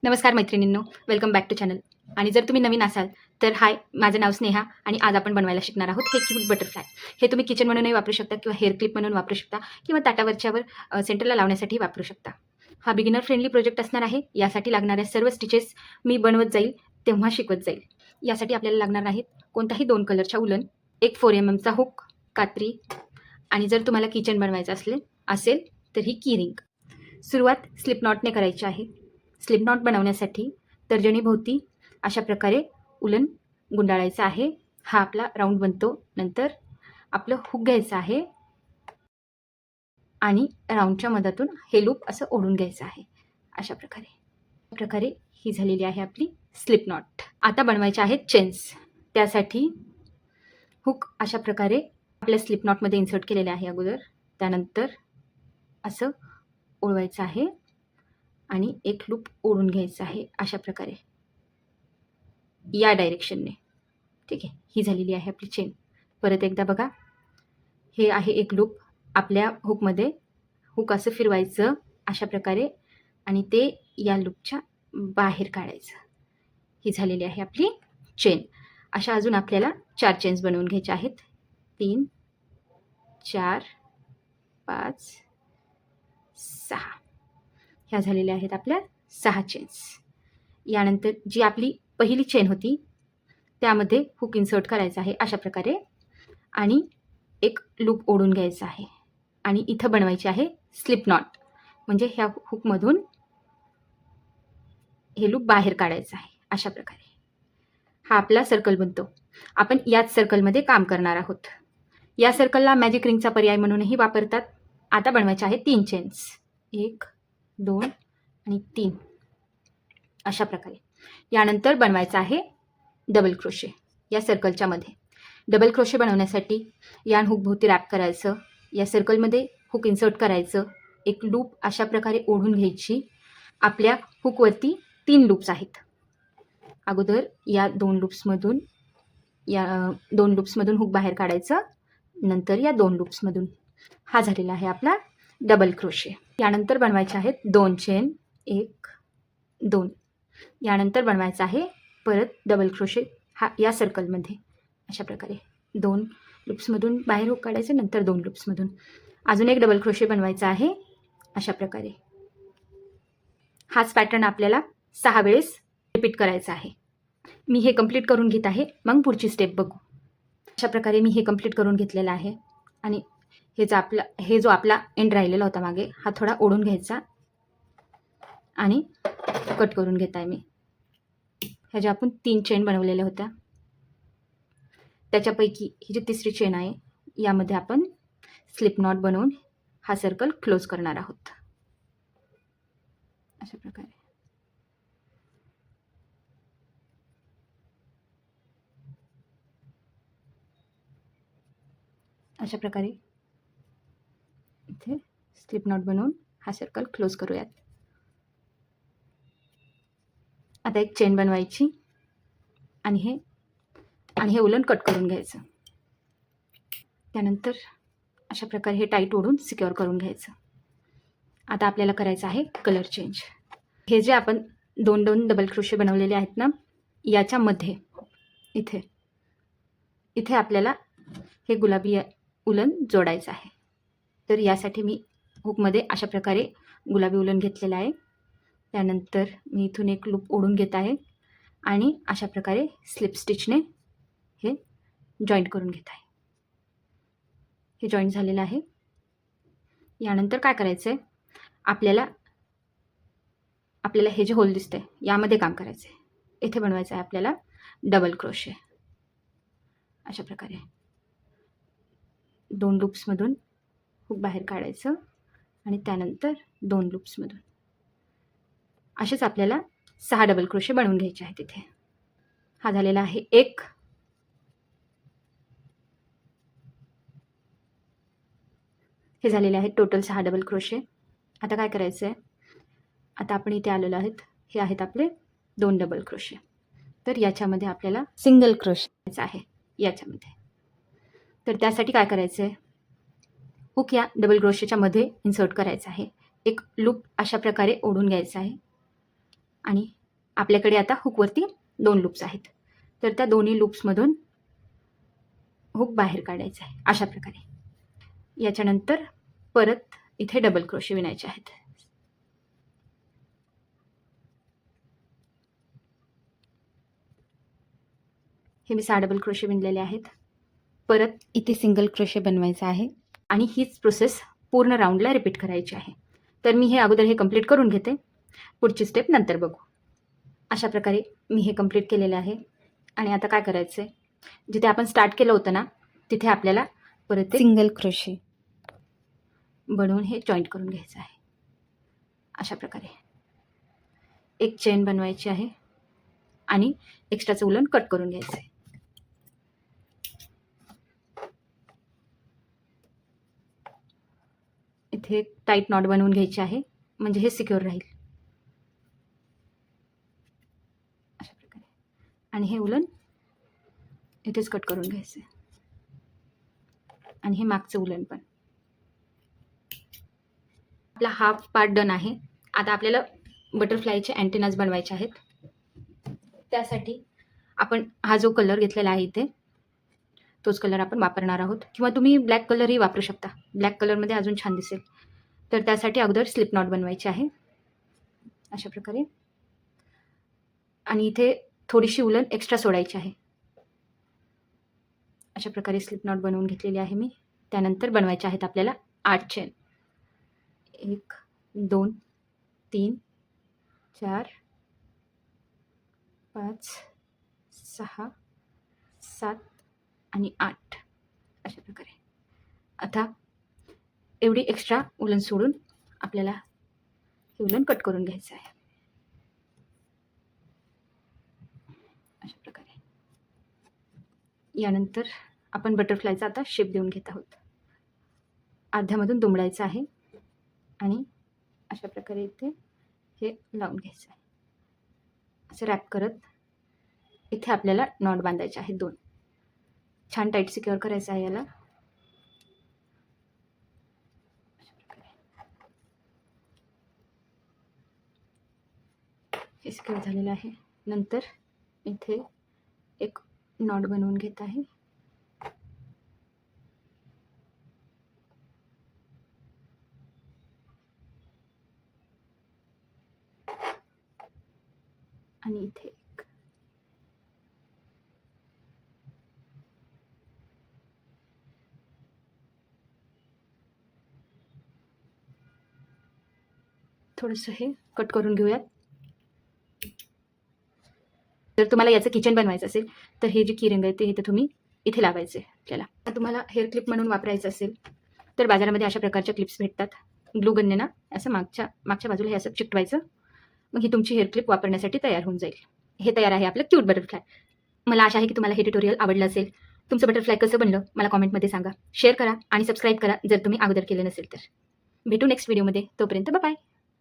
नमस्कार मैत्रिणींनो, welcome back to channel. आणि जर तुम्ही नवीन असाल तर हाय, माझं नाव स्नेहा आणि आज आपण बनवायला शिकणार आहोत हे क्यूट बटरफ्लाय. हे तुम्ही किचन म्हणूनही वापरू शकता किंवा हेअर क्लिप म्हणून वापरू शकता किंवा ताटावरच्यावर सेंटरला लावण्यासाठी वापरू शकता. हा बिगिनर फ्रेंडली प्रोजेक्ट असणार आहे. यासाठी लागणाऱ्या सर्व स्टिचेस मी बनवत जाईल तेव्हा शिकवत जाईल. यासाठी आपल्याला लागणार आहेत कोणताही 2 कलरच्या उलन, एक 4 mmचा हुक, कात्री आणि जर तुम्हाला किचन बनवायचं असेल तर ही की रिंग. सुरुवात स्लिप नॉटने करायची आहे. स्लिप नॉट बनवण्यासाठी तर्जनीभोवती अशा प्रकारे उलन गुंडाळायचं आहे. हा आपला राऊंड बनतो. नंतर आपलं हुक घ्यायचं आहे आणि राऊंडच्या मधातून हे लूप असं ओढून घ्यायचं आहे. अशा प्रकारे ही झालेली आहे आपली स्लिप नॉट. आता बनवायचे आहेत चेन्स. त्यासाठी हुक अशा प्रकारे आपल्या स्लिप नॉटमध्ये इन्सर्ट केलेले आहे अगोदर. त्यानंतर असं ओढवायचं आहे आणि एक लूप ओढून घ्यायचं आहे अशा प्रकारे या डायरेक्शनने. ठीक आहे, ही झालेली आहे आपली चेन. परत एकदा बघा, हे आहे एक लूप. आपल्या हुकमध्ये हुक असं फिरवायचं अशा प्रकारे आणि ते या लूपच्या बाहेर काढायचं. ही झालेली आहे आपली चेन. अशा अजून आपल्याला 4 चेन्स बनवून घ्यायच्या आहेत. 3, 4, 5, 6. ह्या झालेल्या आहेत आपल्या 6 चेन्स. यानंतर जी आपली पहिली चेन होती त्यामध्ये हुक इन्सर्ट करायचं आहे अशा प्रकारे आणि एक लूप ओढून घ्यायचा आहे आणि इथं बनवायची आहे स्लिप नॉट. म्हणजे ह्या हुकमधून हे लूप बाहेर काढायचं आहे अशा प्रकारे. हा आपला सर्कल बनतो. आपण याच सर्कलमध्ये काम करणार आहोत. या सर्कलला मॅजिक रिंगचा पर्याय म्हणूनही वापरतात. आता बनवायचे आहेत 3 चेन्स. 1, 2 आणि 3 अशा प्रकारे. यानंतर बनवायचं आहे डबल क्रोशे या सर्कलच्या मध्ये. डबल क्रोशे बनवण्यासाठी या हुकभोवती रॅप करायचं, या सर्कलमध्ये हुक इन्सर्ट करायचं, एक लूप अशा प्रकारे ओढून घ्यायची. आपल्या हुकवरती 3 लूप्स आहेत. अगोदर या 2 लूप्समधून हुक बाहेर काढायचं, नंतर या 2 लूप्समधून. हा झालेला आहे आपला डबल क्रोशे. यानंतर बनवायचे आहेत 2 चेन, 1, 2. यानंतर बनवायचं आहे परत डबल क्रोशे या सर्कलमध्ये अशा प्रकारे. 2 लूप्समधून बाहेर हुक काढायचं, नंतर 2 लूप्समधून अजून एक डबल क्रोशे बनवायचा आहे अशा प्रकारे. हाच पॅटर्न आपल्याला 6 वेळेस रिपीट करायचा आहे. मी हे कंप्लीट करून घेत आहे, मग पुढची स्टेप बघू. अशा प्रकारे मी हे कंप्लीट करून घेतलेलं आहे आणि हे जो आपला एंड राहिलेला होता मागे, हा थोडा ओढून घ्यायचा आणि कट करून घेत आहे मी. ह्या ज्या आपण 3 चेन बनवलेल्या होत्या त्याच्यापैकी ही जी तिसरी चेन आहे यामध्ये आपण स्लिप नॉट बनवून हा सर्कल क्लोज करणार आहोत अशा प्रकारे. अशा प्रकारे इथे स्लिप नॉट बनवून हा सर्कल क्लोज करूयात. आता एक चेन बनवायची आणि हे उलन कट करून घ्यायचं. त्यानंतर अशा प्रकारे हे टाईट ओढून सिक्युअर करून घ्यायचं. आता आपल्याला करायचं आहे कलर चेंज. हे जे आपण 2 डबल क्रोशे बनवलेले आहेत ना, याच्यामध्ये इथे आपल्याला हे गुलाबी उलन जोडायचं आहे. तर यासाठी मी हुकमध्ये अशा प्रकारे गुलाबी उलन घेतलेलं आहे. त्यानंतर मी इथून एक लूप ओढून घेत आहे आणि अशा प्रकारे स्लिप स्टिचने हे जॉईंट करून घेत आहे. हे जॉईंट झालेलं आहे. यानंतर काय करायचं आहे, आपल्याला हे जे होल दिसतंय यामध्ये काम करायचं आहे. इथे बनवायचं आहे आपल्याला डबल क्रोशे अशा प्रकारे. 2 लूप्समधून हुक बाहेर काढायचं आणि त्यानंतर 2 लूप्समधून असेच आपल्याला 6 डबल क्रोशे बनवून घ्यायचे आहेत इथे. हा झालेला आहे 1. हे झालेले आहेत टोटल 6 डबल क्रोशे. आता काय करायचं आहे, आता आपण इथे आलेलो आहोत. हे आहेत आपले 2 डबल क्रोशे. तर याच्यामध्ये आपल्याला सिंगल क्रोशे आहे याच्यामध्ये. तर त्यासाठी काय करायचं आहे, हुक या डबल क्रोशेच्या मध्ये इन्सर्ट करायचं आहे. एक लूप अशा प्रकारे ओढून घ्यायचा आहे आणि आपल्याकडे आता हुकवरती 2 लूप्स आहेत. तर त्या दोन्ही लूप्समधून हुक बाहेर काढायचा आहे अशा प्रकारे. याच्यानंतर परत इथे डबल क्रोशे विणायचे आहेत. हे मी 6 डबल क्रोशे विणलेले आहेत. परत इथे सिंगल क्रोशे बनवायचा आहे आणि हीच प्रोसेस पूर्ण राऊंडला रिपीट करायची आहे. तर मी हे अगोदर हे कंप्लीट करून घेते, पुढची स्टेप नंतर बघू. अशा प्रकारे मी हे कंप्लीट केलेलं आहे. आणि आता काय करायचं आहे, जिथे आपण स्टार्ट केलं होतं ना तिथे आपल्याला परत सिंगल क्रोशे बनवून हे जॉईंट करून घ्यायचं आहे. अशा प्रकारे एक चेन बनवायची आहे आणि एक्स्ट्राचं उलन कट करून घ्यायचं आहे. इथे टाईट नॉट बनवून घ्यायची आहे म्हणजे हे सिक्युअर राहील अशा प्रकारे. आणि हे उलन इथेच कट करून घ्यायचं आहे आणि हे मागचं उलन पण. आपला हाफ पार्ट डन आहे. आता आपल्याला बटरफ्लायचे अँटेनाज बनवायचे आहेत. त्यासाठी आपण हा जो कलर घेतलेला आहे इथे तोच कलर आपण वापरणार आहोत, किंवा तुम्ही ब्लॅक कलरही वापरू शकता. ब्लॅक कलरमध्ये अजून छान दिसेल. तर त्यासाठी अगोदर स्लिप नॉट बनवायची आहे अशा प्रकारे. आणि इथे थोडीशी उलन एक्स्ट्रा सोडायची आहे. अशा प्रकारे स्लिप नॉट बनवून घेतलेली आहे मी. त्यानंतर बनवायचे आहेत आपल्याला 8 चेन. 1 2 3 4 5 6 7 आणि 8 अशा प्रकारे. आता एवढी एक्स्ट्रा उलन सोडून आपल्याला हे उलन कट करून घ्यायचं आहे अशा प्रकारे. यानंतर आपण बटरफ्लायचा आता शेप देऊन घेत आहोत. अर्ध्यामधून दुमडायचं आहे आणि अशा प्रकारे इथे हे लावून घ्यायचं आहे. असं रॅप करत इथे आपल्याला नॉट बांधायचे आहेत 2. छान टाईट सिक्युअर करायचं आहे याला. हे सिक्युअर झालेलं आहे. नंतर इथे एक नॉट बनवून घेत आहे. आणि इथे एक थोडंसं हे कट करून घेऊयात. जर तुम्हाला याचं किचन बनवायचं असेल तर हे जे की रिंग आहे ते इथे तुम्ही इथे लावायचे आपल्याला. तर तुम्हाला हेअर क्लिप म्हणून वापरायचं असेल तर बाजारामध्ये अशा प्रकारच्या क्लिप्स भेटतात. ग्लू गनने ना असं मागच्या बाजूला हे असं चिकटवायचं, मग ही तुमची हेअर क्लिप वापरण्यासाठी तयार होऊन जाईल. हे तयार आहे आपलं क्यूट बटरफ्लाय. मला आशा आहे की तुम्हाला हे ट्युटोरियल आवडलं असेल. तुमचं बटरफ्लाय कसं बनलं मला कॉमेंटमध्ये सांगा. शेअर करा आणि सबस्क्राईब करा जर तुम्ही अगोदर केलं नसेल तर. भेटू नेक्स्ट व्हिडिओमध्ये. तोपर्यंत बाय.